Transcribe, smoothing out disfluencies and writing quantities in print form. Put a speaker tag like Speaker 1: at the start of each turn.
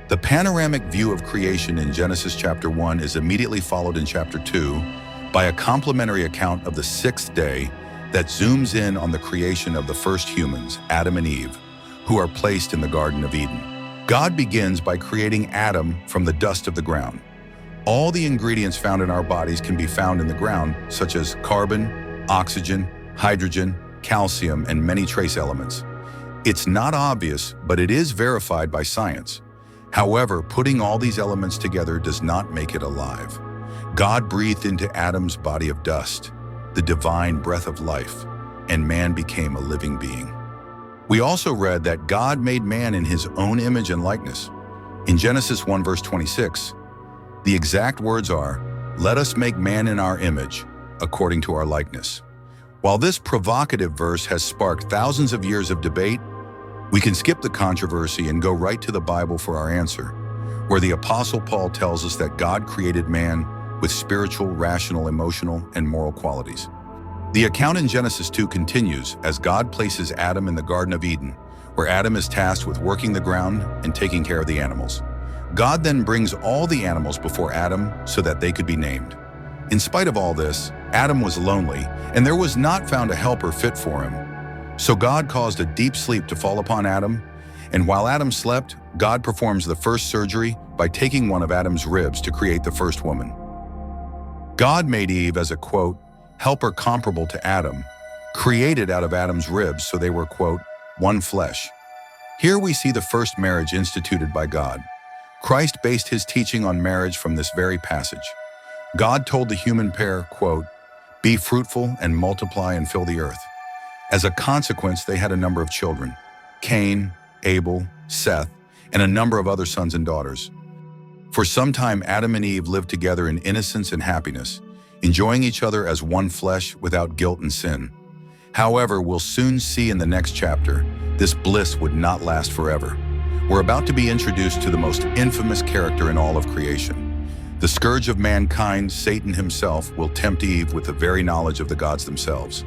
Speaker 1: The panoramic view of creation in Genesis chapter 1 is immediately followed in chapter 2 by a complementary account of the sixth day that zooms in on the creation of the first humans, Adam and Eve, who are placed in the Garden of Eden. God begins by creating Adam from the dust of the ground. All the ingredients found in our bodies can be found in the ground, such as carbon, oxygen, hydrogen, calcium, and many trace elements. It's not obvious, but it is verified by science. However, putting all these elements together does not make it alive. God breathed into Adam's body of dust, the divine breath of life, and man became a living being. We also read that God made man in his own image and likeness. In Genesis 1 verse 26, the exact words are, "Let us make man in our image, according to our likeness." While this provocative verse has sparked thousands of years of debate, we can skip the controversy and go right to the Bible for our answer, where the Apostle Paul tells us that God created man with spiritual, rational, emotional, and moral qualities. The account in Genesis 2 continues as God places Adam in the Garden of Eden, where Adam is tasked with working the ground and taking care of the animals. God then brings all the animals before Adam so that they could be named. In spite of all this, Adam was lonely, and there was not found a helper fit for him. So God caused a deep sleep to fall upon Adam, and while Adam slept, God performs the first surgery by taking one of Adam's ribs to create the first woman. God made Eve as a, quote, helper comparable to Adam, created out of Adam's ribs so they were, quote, one flesh. Here we see the first marriage instituted by God. Christ based his teaching on marriage from this very passage. God told the human pair, quote, be fruitful and multiply and fill the earth. As a consequence, they had a number of children, Cain, Abel, Seth, and a number of other sons and daughters. For some time, Adam and Eve lived together in innocence and happiness, enjoying each other as one flesh without guilt and sin. However, we'll soon see in the next chapter, this bliss would not last forever. We're about to be introduced to the most infamous character in all of creation. The scourge of mankind, Satan himself, will tempt Eve with the very knowledge of the gods themselves.